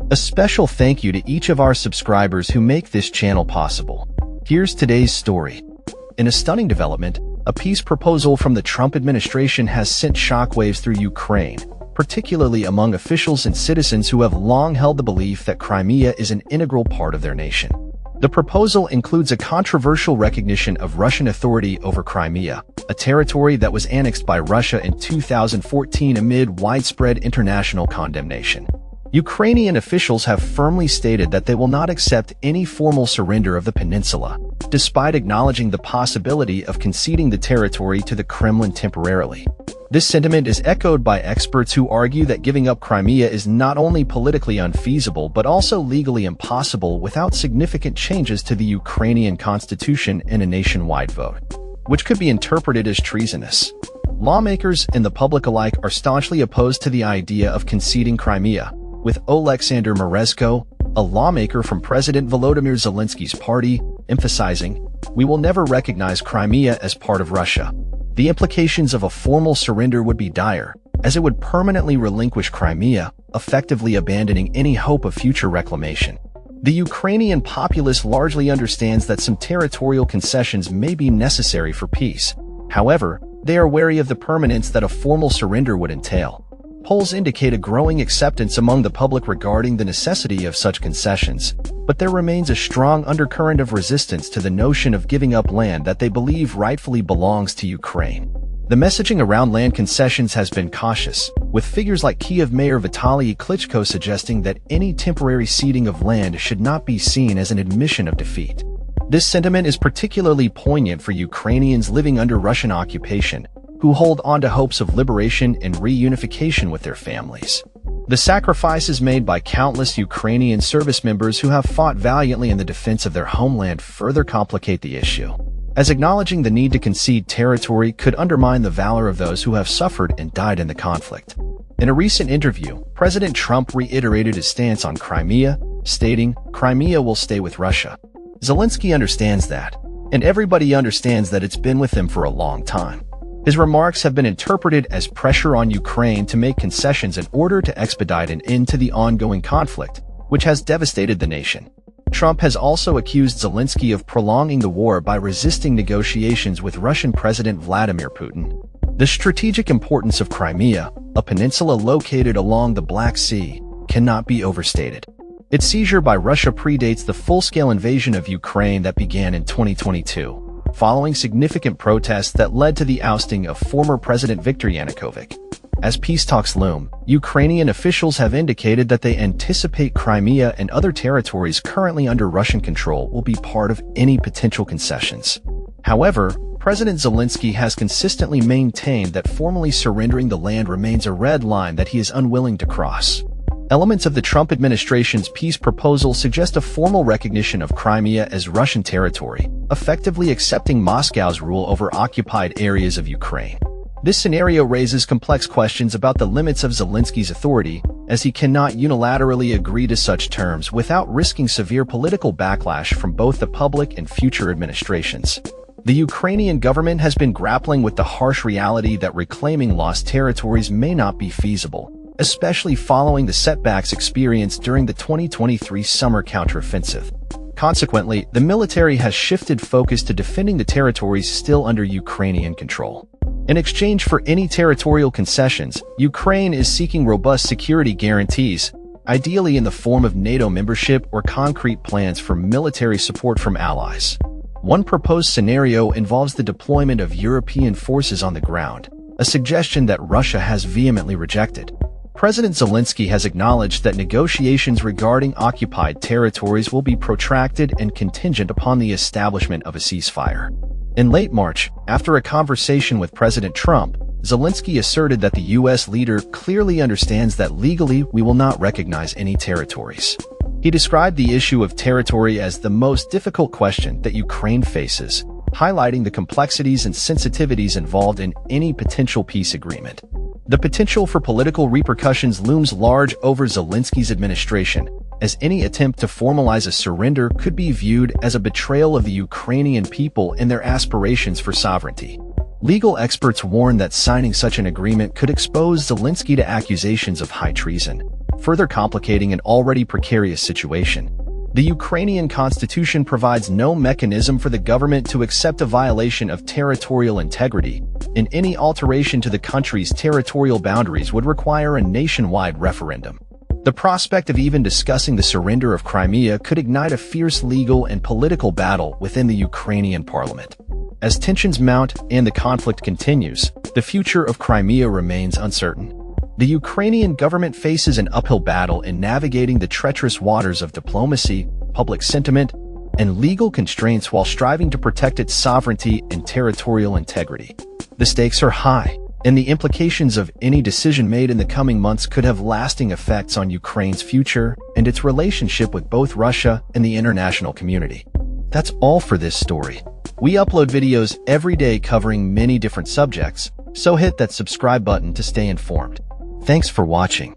A special thank you to each of our subscribers who make this channel possible. Here's today's story. In a stunning development, a peace proposal from the Trump administration has sent shockwaves through Ukraine, particularly among officials and citizens who have long held the belief that Crimea is an integral part of their nation. The proposal includes a controversial recognition of Russian authority over Crimea, a territory that was annexed by Russia in 2014 amid widespread international condemnation. Ukrainian officials have firmly stated that they will not accept any formal surrender of the peninsula, despite acknowledging the possibility of conceding the territory to the Kremlin temporarily. This sentiment is echoed by experts who argue that giving up Crimea is not only politically unfeasible but also legally impossible without significant changes to the Ukrainian constitution and a nationwide vote, which could be interpreted as treasonous. Lawmakers and the public alike are staunchly opposed to the idea of conceding Crimea, with Oleksandr Morezko, a lawmaker from President Volodymyr Zelensky's party, emphasizing, "We will never recognize Crimea as part of Russia." The implications of a formal surrender would be dire, as it would permanently relinquish Crimea, effectively abandoning any hope of future reclamation. The Ukrainian populace largely understands that some territorial concessions may be necessary for peace. However, they are wary of the permanence that a formal surrender would entail. Polls indicate a growing acceptance among the public regarding the necessity of such concessions, but there remains a strong undercurrent of resistance to the notion of giving up land that they believe rightfully belongs to Ukraine. The messaging around land concessions has been cautious, with figures like Kyiv Mayor Vitaly Klitschko suggesting that any temporary ceding of land should not be seen as an admission of defeat. This sentiment is particularly poignant for Ukrainians living under Russian occupation, who hold on to hopes of liberation and reunification with their families. The sacrifices made by countless Ukrainian service members who have fought valiantly in the defense of their homeland further complicate the issue, as acknowledging the need to concede territory could undermine the valor of those who have suffered and died in the conflict. In a recent interview, President Trump reiterated his stance on Crimea, stating, "Crimea will stay with Russia." Zelensky understands that, and everybody understands that it's been with them for a long time. His remarks have been interpreted as pressure on Ukraine to make concessions in order to expedite an end to the ongoing conflict, which has devastated the nation. Trump has also accused Zelensky of prolonging the war by resisting negotiations with Russian President Vladimir Putin. The strategic importance of Crimea, a peninsula located along the Black Sea, cannot be overstated. Its seizure by Russia predates the full-scale invasion of Ukraine that began in 2022. Following significant protests that led to the ousting of former President Viktor Yanukovych. As peace talks loom, Ukrainian officials have indicated that they anticipate Crimea and other territories currently under Russian control will be part of any potential concessions. However, President Zelensky has consistently maintained that formally surrendering the land remains a red line that he is unwilling to cross. Elements of the Trump administration's peace proposal suggest a formal recognition of Crimea as Russian territory, effectively accepting Moscow's rule over occupied areas of Ukraine. This scenario raises complex questions about the limits of Zelensky's authority, as he cannot unilaterally agree to such terms without risking severe political backlash from both the public and future administrations. The Ukrainian government has been grappling with the harsh reality that reclaiming lost territories may not be feasible, especially following the setbacks experienced during the 2023 summer counteroffensive. Consequently, the military has shifted focus to defending the territories still under Ukrainian control. In exchange for any territorial concessions, Ukraine is seeking robust security guarantees, ideally in the form of NATO membership or concrete plans for military support from allies. One proposed scenario involves the deployment of European forces on the ground, a suggestion that Russia has vehemently rejected. President Zelensky has acknowledged that negotiations regarding occupied territories will be protracted and contingent upon the establishment of a ceasefire. In late March, after a conversation with President Trump, Zelensky asserted that the U.S. leader clearly understands that legally we will not recognize any territories. He described the issue of territory as the most difficult question that Ukraine faces, highlighting the complexities and sensitivities involved in any potential peace agreement. The potential for political repercussions looms large over Zelensky's administration, as any attempt to formalize a surrender could be viewed as a betrayal of the Ukrainian people and their aspirations for sovereignty. Legal experts warn that signing such an agreement could expose Zelensky to accusations of high treason. further complicating an already precarious situation. The Ukrainian constitution provides no mechanism for the government to accept a violation of territorial integrity, and any alteration to the country's territorial boundaries would require a nationwide referendum. The prospect of even discussing the surrender of Crimea could ignite a fierce legal and political battle within the Ukrainian parliament. As tensions mount and the conflict continues, the future of Crimea remains uncertain. The Ukrainian government faces an uphill battle in navigating the treacherous waters of diplomacy, public sentiment, and legal constraints while striving to protect its sovereignty and territorial integrity. The stakes are high, and the implications of any decision made in the coming months could have lasting effects on Ukraine's future and its relationship with both Russia and the international community. That's all for this story. We upload videos every day covering many different subjects, so hit that subscribe button to stay informed. Thanks for watching.